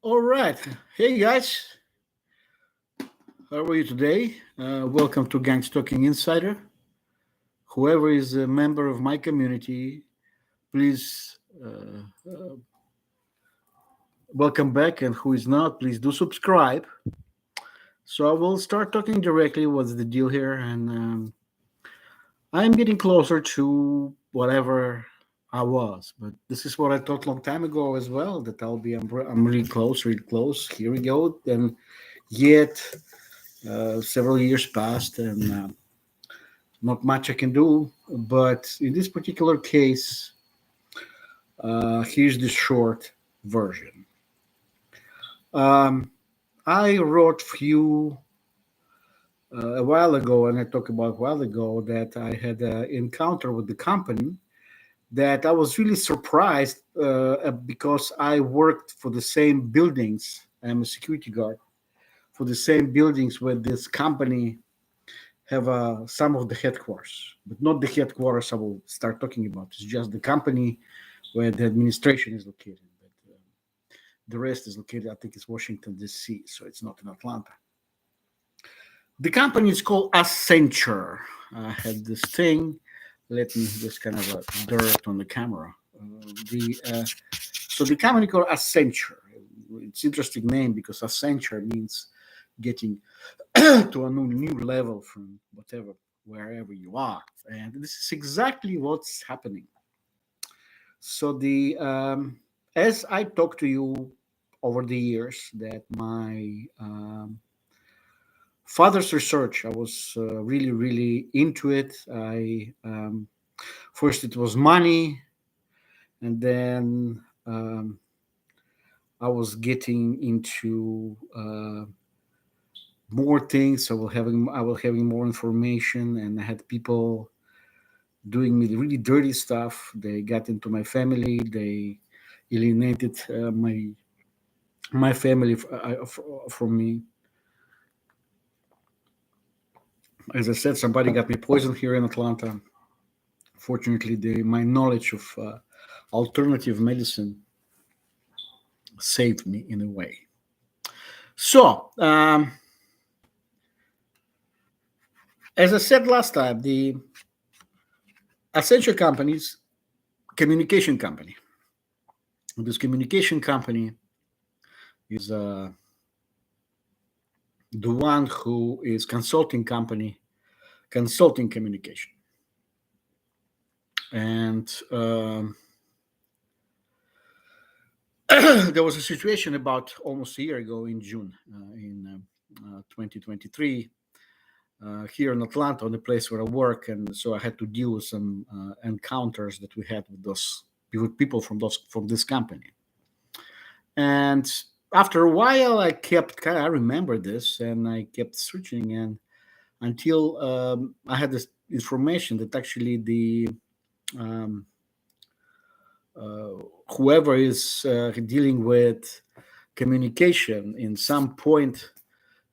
All right. Hey guys, how are you today? Welcome to Gang Stalking Insider. Whoever is a member of my community, please welcome back, and who is not, please do subscribe. So I will start talking directly. What's the deal here? And I'm getting closer to whatever I was, but this is what I thought long time ago as well. That I'll be. I'm really close, really close. Here we go. And yet, several years passed, and not much I can do. But in this particular case, here's the short version. Um, I wrote few a while ago, and I talked about a while ago that I had an encounter with the company that I was really surprised because I worked for the same buildings. I'm a security guard for the same buildings where this company have some of the headquarters, but not the headquarters I will start talking about. It's just the company where the administration is located. But the rest is located, I think, it's Washington D.C., so it's not in Atlanta. The company is called Accenture. I had this thing. Let me just kind of dirt on the camera. So the company called Accenture. It's interesting name because Accenture means getting to a new level from whatever wherever you are, and this is exactly what's happening. So the as I talked to you over the years that my father's research, I was really into it. I first it was money, and then I was getting into more things. I was having more information, and I had people doing me really dirty stuff. They got into my family. They alienated my family from me. As I said, somebody got me poisoned here in Atlanta. Fortunately, my knowledge of alternative medicine saved me in a way. So, as I said last time, the Essential Companies communication company. This communication company is the one who is consulting company, consulting communication. And there was a situation about almost a year ago in June in 2023 here in Atlanta, on the place where I work, and so I had to deal with some encounters that we had with those with people from this company. And after a while, I remember this, and I kept searching, and until I had this information that actually the um, uh, whoever is dealing with communication in some point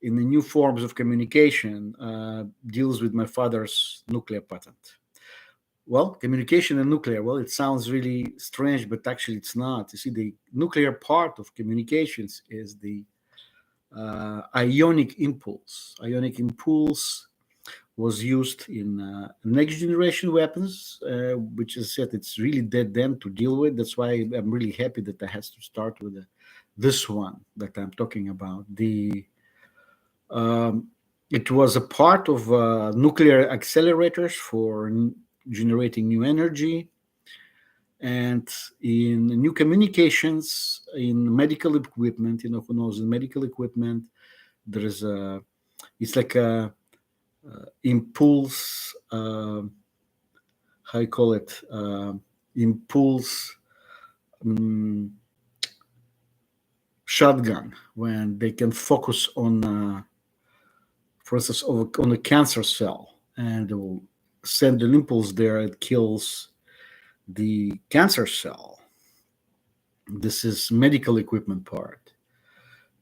in the new forms of communication deals with my father's nuclear patent. Well, communication and nuclear, well, it sounds really strange, but actually it's not. You see, the nuclear part of communications is the ionic impulse. Ionic impulse was used in next generation weapons, which is said it's really dead end to deal with. That's why I'm really happy that I has to start with this one that I'm talking about. Um, it was a part of nuclear accelerators for generating new energy, and in new communications, in medical equipment. Who knows, in medical equipment, there is a. It's like a impulse. How you call it? Impulse um, shotgun, when they can focus on for instance, on a cancer cell, and they will send an impulse there. It kills the cancer cell. This is medical equipment part.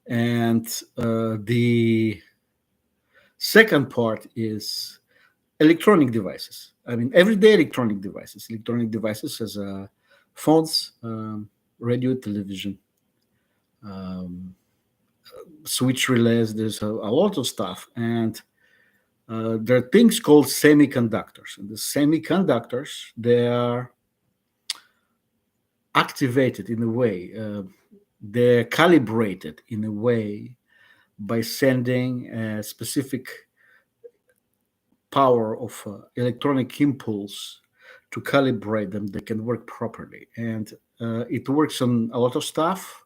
And the second part is electronic devices. I mean, everyday electronic devices. Electronic devices as phones, radio, television, um, switch relays. There's a lot of stuff, and there are things called semiconductors. And the semiconductors, they are activated in a way, they're calibrated in a way by sending a specific power of electronic impulse to calibrate them. They can work properly, and it works on a lot of stuff,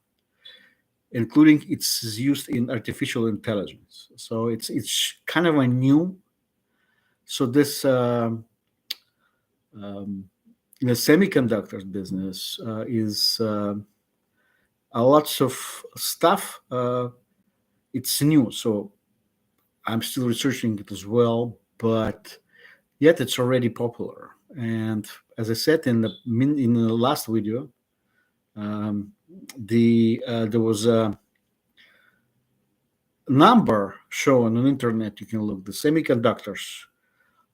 including it's used in artificial intelligence. So it's kind of a new. So this in the semiconductors business is a lots of stuff. It's new, so I'm still researching it as well, but yet it's already popular. And as I said in the last video, there was a number shown on the internet. You can look. The semiconductors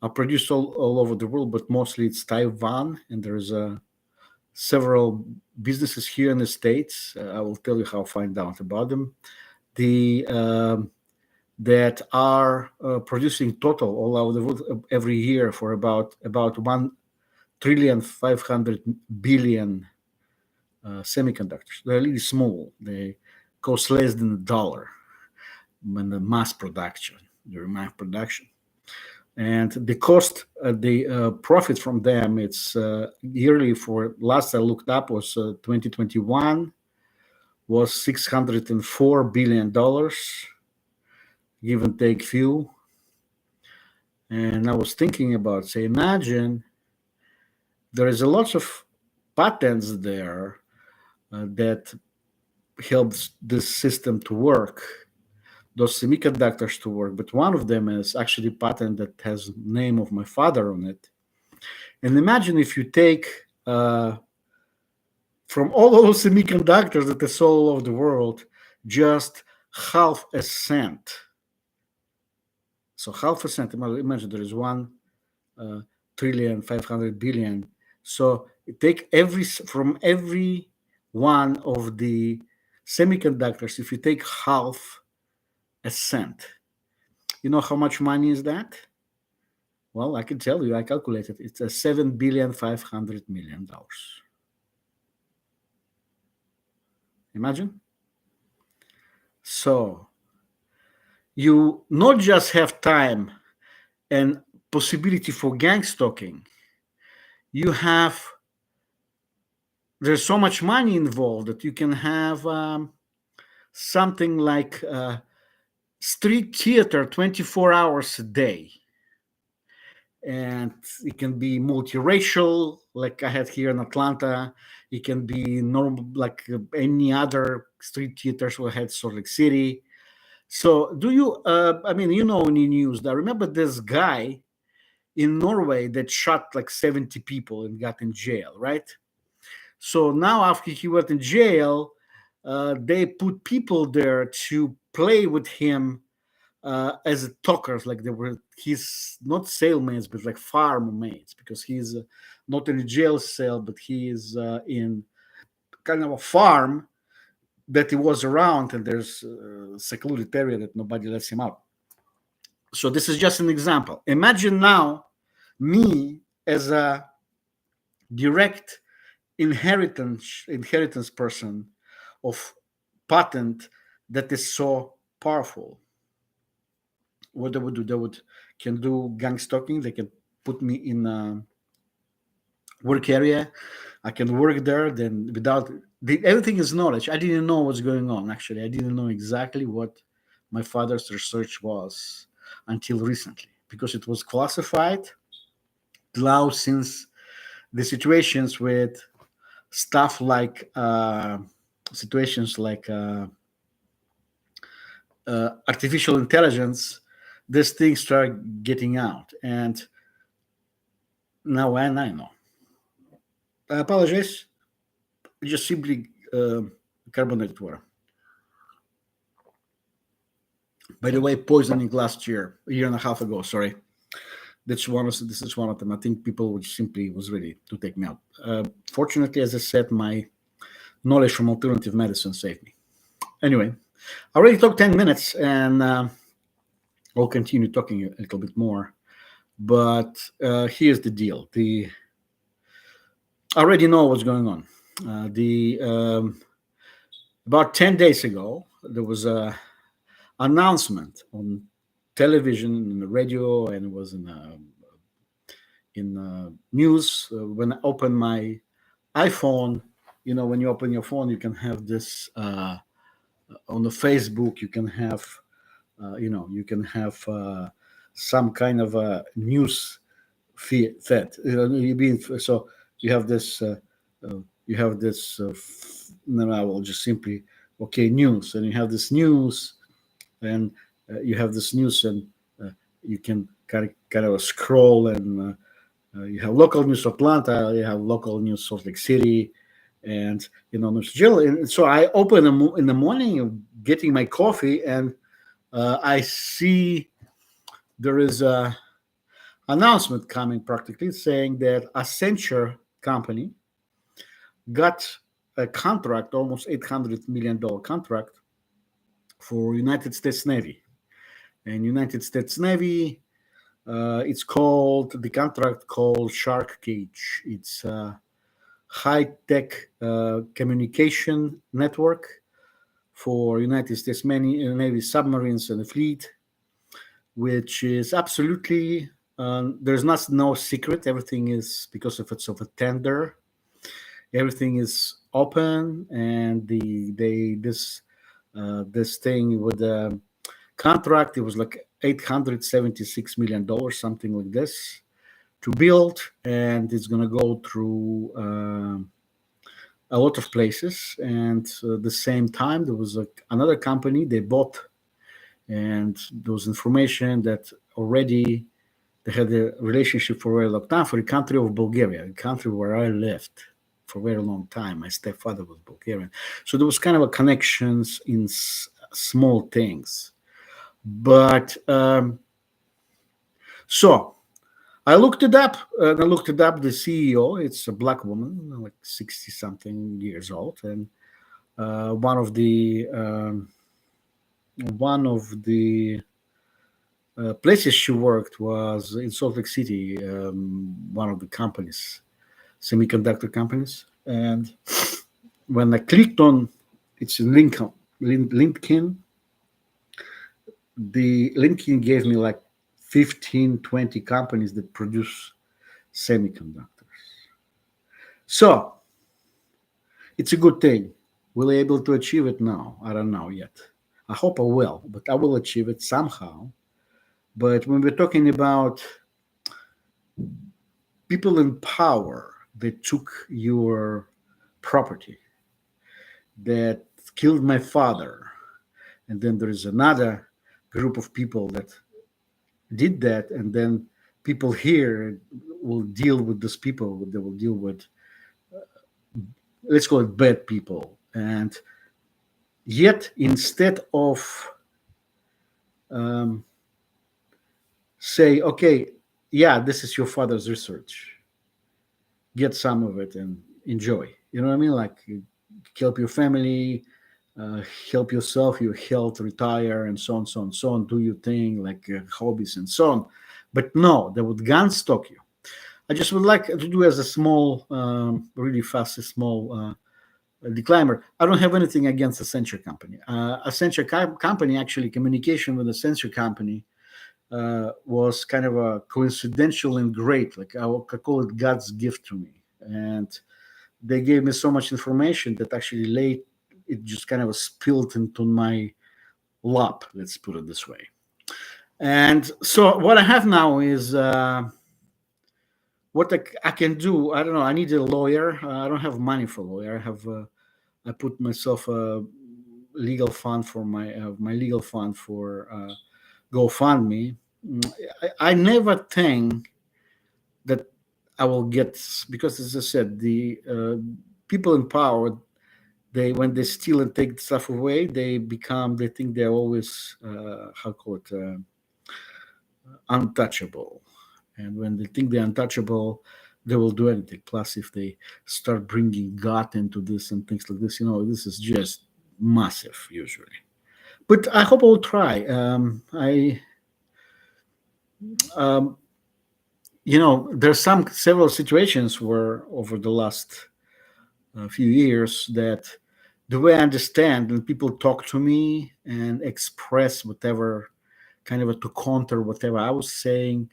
are produced all over the world, but mostly it's Taiwan, and there's several businesses here in the States. I will tell you how I find out about them. That are producing total all over the world every year for about 1,500,000,000,000 semiconductors. They're really small. They cost less than $1 when the mass production, and the cost, the profit from them, it's yearly. For last I looked up was 2021 was $604 billion, give and take few. And I was thinking about, say, imagine there is a lot of patents there that helps this system to work, those semiconductors to work. But one of them is actually a patent that has the name of my father on it. And imagine if you take from all those semiconductors that are sold all over the world, just half a cent. So half a cent. Imagine there is 1,500,000,000,000. So take from every one of the semiconductors. If you take half a cent, you know how much money is that? Well, I can tell you. I calculated. It's a $7,500,000,000. Imagine. So you not just have time and possibility for gang stalking, there's so much money involved that you can have something like street theater 24 hours a day. And it can be multiracial, like I had here in Atlanta. It can be normal, like any other street theaters we had in Salt Lake City. So in the news, I remember this guy in Norway that shot like 70 people and got in jail, right? So now after he went in jail, they put people there to play with him as talkers, like he's not cellmates, but like farm mates, because he's not in a jail cell, but he is in kind of a farm that he was around, and there's a secluded area that nobody lets him out. So this is just an example. Imagine now me as a direct inheritance person of patent that is so powerful. What they would do, can do gang stalking. They can put me in a work area. I can work there. Then everything is knowledge. I didn't know what's going on. Actually, I didn't know exactly what my father's research was until recently, because it was classified. Now, since the situations with stuff like artificial intelligence, these things start getting out, and now I know. I apologize. Just simply carbonated water. By the way, poisoning last year, a year and a half ago. Sorry, this is one of them. I think people was ready to take me out. Fortunately, as I said, my knowledge from alternative medicine saved me. Anyway, I already talked 10 minutes, and I'll continue talking a little bit more. But here's the deal: I already know what's going on. The About 10 days ago, there was a announcement on television and the radio, and it was in news when I opened my iPhone. When you open your phone, you can have this on the Facebook. You can have some kind of a news feed. So you have this. You have this. No, I will just simply news, and you have this news, and you have this news, and you can kind of scroll, and you have local news Atlanta, you have local news Salt Lake City, and News Jill. And so I open in the morning, getting my coffee, and I see there is a announcement coming, practically saying that Accenture company got a contract, almost $800 million contract for United States Navy. And United States Navy, it's called, the contract called Shark Cage. It's a high-tech communication network for United States Navy submarines and the fleet, which is absolutely, there's no secret. Everything is, because of it's of a tender, everything is open, and this thing with the contract, it was like $876 million, something like this, to build, and it's going to go through a lot of places. And at the same time, there was another company they bought, and there was information that already they had a relationship for a very long time for the country of Bulgaria, the country where I lived for a very long time. My stepfather was Bulgarian. So there was kind of a connections in small things. But so I looked it up. The CEO, it's a black woman, like 60 something years old. And one of the places she worked was in Salt Lake City, one of the companies, semiconductor companies. And when I clicked on it's LinkedIn, the LinkedIn gave me like 15, 20 companies that produce semiconductors. So it's a good thing. Will I be able to achieve it now? I don't know yet. I hope I will, but I will achieve it somehow. But when we're talking about people in power that took your property, that killed my father, and then there is another group of people that did that, and then people here will deal with these people. They will deal with, let's call it, bad people. And yet, instead of say, okay, yeah, this is your father's research, get some of it and enjoy. You know what I mean? Like, help your family, help yourself, your health, retire, and so on, so on, so on. Do your thing, like hobbies and so on. But no, they would gun stalk you. I just would like to do as a small, really fast, small disclaimer. I don't have anything against Accenture company. Accenture company, actually, communication with Accenture company was kind of a coincidental and great. Like I call it God's gift to me. And they gave me so much information that actually late it just kind of spilled into my lap. Let's put it this way. And so what I have now is what I can do. I don't know. I need a lawyer. I don't have money for a lawyer. I put myself a legal fund for my legal fund for GoFundMe. I never think that I will get, because as I said, the people in power, when they steal and take stuff away, they think they're always untouchable. And when they think they're untouchable, they will do anything. Plus, if they start bringing God into this and things like this, this is just massive usually. But I hope I'll try. Um, there's several situations where over the last few years that the way I understand when people talk to me and express whatever kind of to counter whatever I was saying,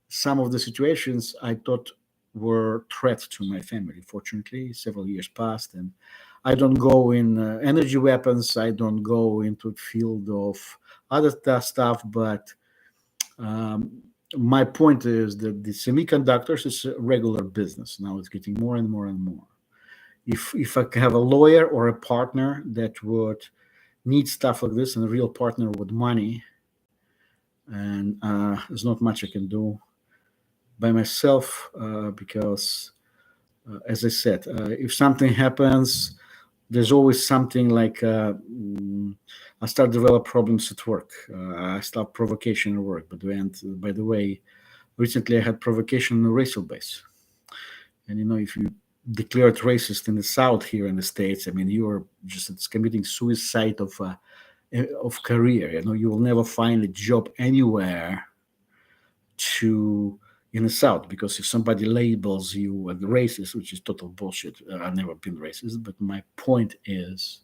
some of the situations I thought were threats to my family. Fortunately, several years passed, and I don't go in energy weapons. I don't go into the field of other stuff. But um, my point is that the semiconductors is a regular business now. It's getting more and more and more. If I have a lawyer or a partner that would need stuff like this, and a real partner with money, and there's not much I can do by myself because, as I said, if something happens, there's always something like I start develop problems at work. I start provocation at work. But by the way, recently I had provocation on a racial base, and if you declared racist in the South here in the States, I mean, you are just committing suicide of career. You will never find a job anywhere to in the South, because if somebody labels you as racist, which is total bullshit, I've never been racist. But my point is,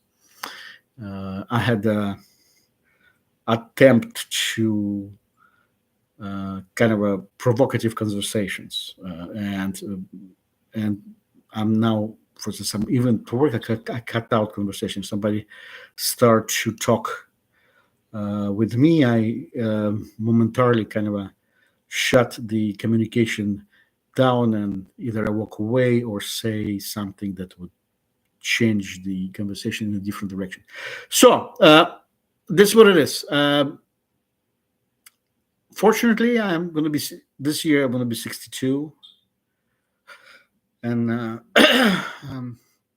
I had a attempt to kind of a provocative conversations, and I'm now, for instance, even to work, I cut out conversation. Somebody start to talk with me, I momentarily kind of shut the communication down, and either I walk away or say something that would change the conversation in a different direction. So this is what it is. Fortunately, I'm going to be this year. I'm going to be 62, and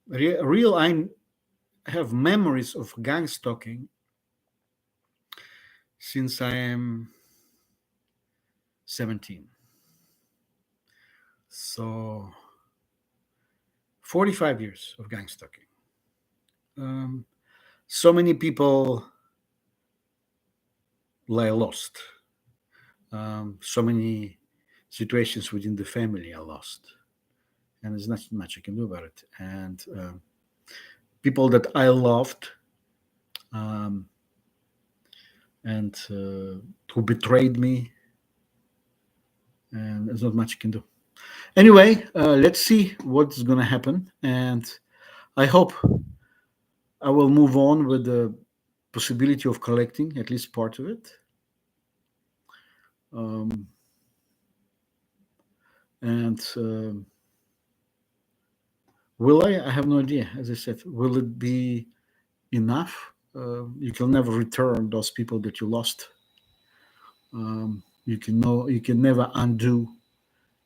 real. I have memories of gang stalking since I am 17. So 45 years of gang stalking. So many people lie lost. So many situations within the family are lost, and there's not much I can do about it. And people that I loved, and who betrayed me, and there's not much I can do. Anyway, let's see what's going to happen, and I hope I will move on with the possibility of collecting at least part of it. And will I? I have no idea. As I said, will it be enough? You can never return those people that you lost. You can never undo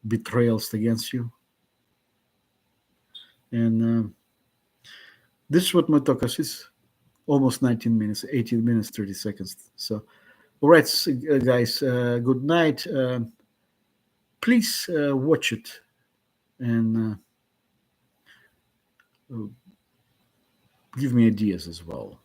betrayals against you. And this is what my talk is. Almost 19 minutes, 18 minutes, 30 seconds. So, all right, guys, good night. Please watch it and give me ideas as well.